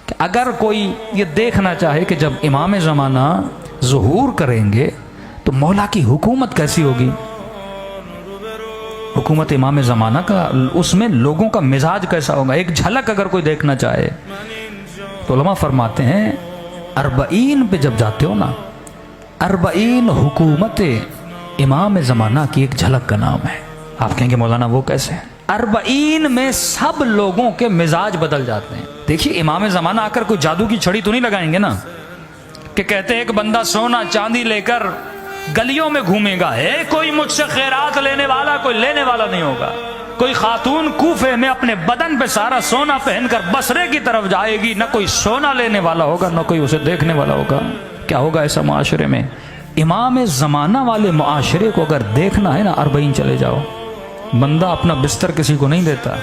कि अगर कोई ये देखना चाहे कि जब इमाम ज़माना ज़ुहूर करेंगे तो मौला की हुकूमत कैसी होगी, हुकूमत इमाम ज़माना का, उसमें लोगों का मिजाज कैसा होगा, एक झलक अगर कोई देखना चाहे तो उलमा फरमाते हैं अरबईन पे जब जाते हो ना, अरबईन हुकूमत इमाम ज़माना की एक झलक का नाम है। आप कहेंगे मौलाना वो कैसे है? अरबईन में सब लोगों के मिजाज बदल जाते हैं। देखिए इमाम ज़माना आकर कोई जादू की छड़ी तो नहीं लगाएंगे ना कि कहते हैं एक बंदा सोना चांदी लेकर गलियों में घूमेगा, है कोई मुझसे खैरात लेने वाला, कोई लेने वाला नहीं होगा। कोई खातून कूफे में अपने बदन पे सारा सोना पहनकर बसरे की तरफ जाएगी, न कोई सोना लेने वाला होगा न कोई उसे देखने वाला होगा। क्या होगा ऐसा मुआशरे में? इमाम ज़माना वाले मुआशरे को अगर देखना है ना, अरबईन चले जाओ। बंदा अपना बिस्तर किसी को नहीं देता।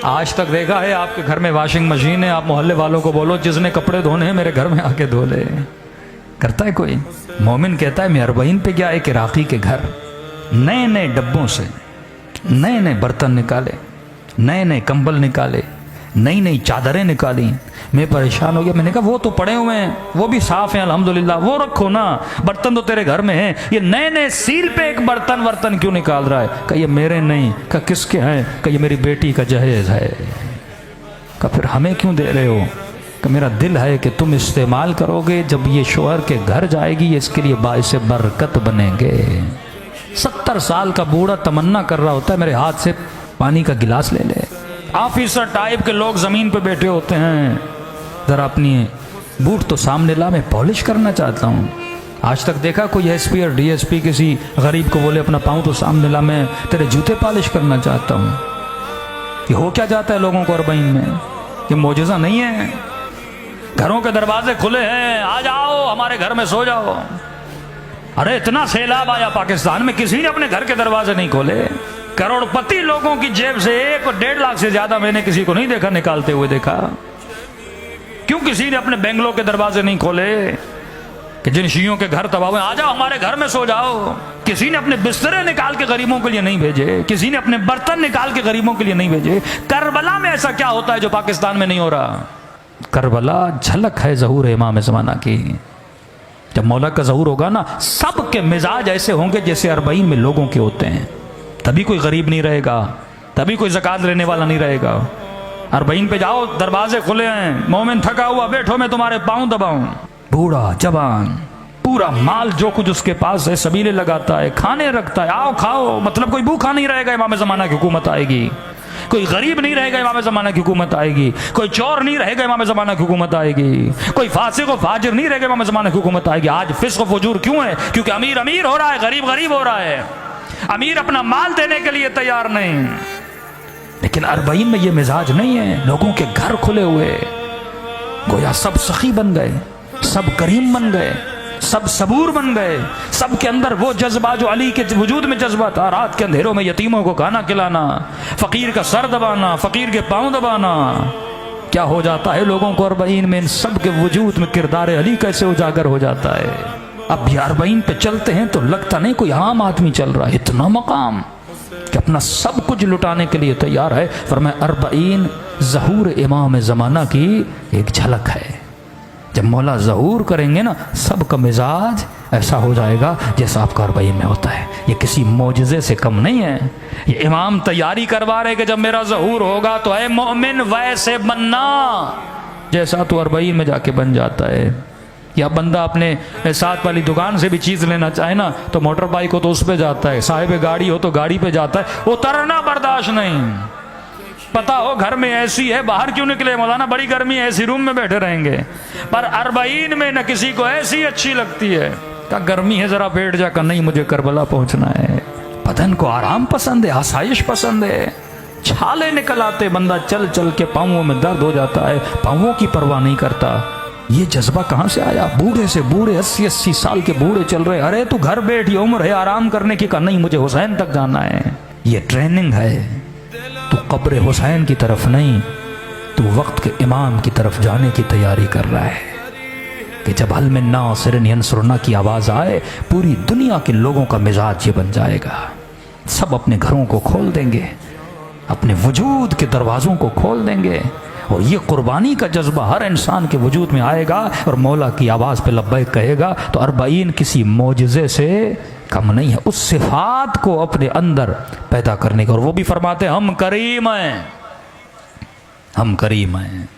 आज तक देखा है आपके घर में वॉशिंग मशीन है, आप मोहल्ले वालों को बोलो जिसने कपड़े धोने हैं मेरे घर में आके धो ले, करता है कोई? मोमिन कहता है मैं अरबईन पे गया, एक इराकी के घर, नए नए डब्बों से नए नए बर्तन निकाले, नए नए कंबल निकाले, नई नई चादरें निकाली। मैं परेशान हो गया, मैंने कहा वो तो पड़े हुए हैं, वो भी साफ हैं अल्हम्दुलिल्लाह, वो रखो ना, बर्तन तो तेरे घर में हैं, ये नए नए सील पे एक बर्तन वर्तन क्यों निकाल रहा है? कहा ये मेरे नहीं। कहा किसके हैं? कहा ये मेरी बेटी का जहेज है। कहा फिर हमें क्यों दे रहे हो? कहा मेरा दिल है कि तुम इस्तेमाल करोगे, जब ये शोहर के घर जाएगी ये इसके लिए बाइस बरकत बनेंगे। 70 साल का बूढ़ा तमन्ना कर रहा होता है मेरे हाथ से पानी का गिलास ले ले। ऑफिसर टाइप के लोग जमीन पे बैठे होते हैं, जरा अपनी बूट तो सामने ला, मैं पॉलिश करना चाहता हूँ। आज तक देखा कोई एसपी और डीएसपी किसी गरीब को बोले अपना पाँव तो सामने ला, मैं तेरे जूते पॉलिश करना चाहता हूँ? ये हो क्या जाता है लोगों को अरबईन में? ये मौजज़ा नहीं है। घरों के दरवाजे खुले हैं, आ जाओ हमारे घर में सो जाओ। अरे इतना सैलाब आया पाकिस्तान में, किसी ने अपने घर के दरवाजे नहीं खोले। करोड़पति लोगों की जेब से 1 और 1.5 लाख से ज्यादा मैंने किसी को नहीं देखा निकालते हुए देखा। क्यों किसी ने अपने बेंगलों के दरवाजे नहीं खोले कि जिन शियों के घर तबाह हुए, आ जाओ हमारे घर में सो जाओ? किसी ने अपने बिस्तरे निकाल के गरीबों के लिए नहीं भेजे, किसी ने अपने बर्तन निकाल के गरीबों के लिए नहीं भेजे। करबला में ऐसा क्या होता है जो पाकिस्तान में नहीं हो रहा? करबला झलक है ज़हूर इमाम ज़माना की। जब मौला का ज़हूर होगा ना, सबके मिजाज ऐसे होंगे जैसे अरबईन में लोगों के होते हैं। तभी कोई गरीब नहीं रहेगा, तभी कोई ज़कात लेने वाला नहीं रहेगा। अरबईन पे जाओ, दरवाजे खुले हैं, मोमिन थका हुआ बैठो, मैं तुम्हारे पाँव दबाऊं। बूढ़ा जवान पूरा माल जो कुछ उसके पास है सबीले लगाता है, खाने रखता है, आओ खाओ, मतलब कोई भूखा नहीं रहेगा। इमाम ज़माना की हुकूमत आएगी। कोई गरीब नहीं रहेगा, इमाम ज़माना की हुकूमत आएगी। कोई चोर नहीं रहेगा, इमाम ज़माना की हुकूमत आएगी। कोई फासिक व फाजिर नहीं रहेगा, इमाम ज़माना की हुकूमत आएगी। आज फिस्क व फुजूर क्यों है? क्योंकि अमीर अमीर हो रहा है, गरीब गरीब हो रहा है। अमीर अपना माल देने के लिए तैयार नहीं। लेकिन अरबईन में ये मिजाज नहीं है। लोगों के घर खुले हुए, गोया सब सखी बन गए, सब करीम बन गए, सब सबूर बन गए। सबके अंदर वो जज्बा जो अली के वजूद में जज्बा था, रात के अंधेरों में यतीमों को खाना खिलाना, फकीर का सर दबाना, फकीर के पांव दबाना। क्या हो जाता है लोगों को अरबईन में? इन सब के वजूद में किरदार अली कैसे उजागर हो जाता है। अब भी अरबईन पे चलते हैं तो लगता नहीं कोई आम आदमी चल रहा है। इतना मकाम कि अपना सब कुछ लुटाने के लिए तैयार है। फरमाया अरबईन ज़हूर इमाम ज़माना की एक झलक है। जब मौला ज़हूर करेंगे ना, सबका मिजाज ऐसा हो जाएगा जैसा आपका अरबईन में होता है। ये किसी मौजज़े से कम नहीं है। ये इमाम तैयारी करवा रहे कि जब मेरा ज़हूर होगा तो ऐ मोमिन वैसे बनना जैसा तो अरबईन में जाके बन जाता है। या बंदा अपने साथ वाली दुकान से भी चीज़ लेना चाहे ना तो मोटर बाइक हो तो उस पर जाता है, साहिब गाड़ी हो तो गाड़ी पे जाता है। उतरना बर्दाश्त नहीं। पता हो घर में ऐसी है, बाहर क्यों निकले मौलाना, बड़ी गर्मी है, ऐसी रूम में बैठे रहेंगे। पर अरबईन में न किसी को ऐसी अच्छी लगती है। क्या गर्मी है, जरा बैठ जाकर, नहीं मुझे करबला पहुंचना है। बदन को आराम पसंद है, आसाइश पसंद है। छाले निकल आते, बंदा चल चल के पाँवों में दर्द हो जाता है, पाँवों की परवाह नहीं करता। ये जज्बा कहाँ से आया? बूढ़े से बूढ़े 80-80 साल के बूढ़े चल रहे, अरे तू घर बैठ, ये उम्र है आराम करने की। का नहीं, मुझे हुसैन तक जाना है। ये ट्रेनिंग है। तू कब्र हुसैन की तरफ नहीं, तू वक्त के इमाम की तरफ जाने की तैयारी कर रहा है कि जब हल में नासिरन यंसुरना की आवाज़ आए, पूरी दुनिया के लोगों का मिजाज ये बन जाएगा। सब अपने घरों को खोल देंगे, अपने वजूद के दरवाज़ों को खोल देंगे और ये कुर्बानी का जज्बा हर इंसान के वजूद में आएगा और मौला की आवाज़ पे लब्बैक कहेगा, तो 40 किसी मोजज़े से कम नहीं है उस सिफात को अपने अंदर पैदा करने का। और वो भी फरमाते हैं हम करीम हैं, हम करीम हैं।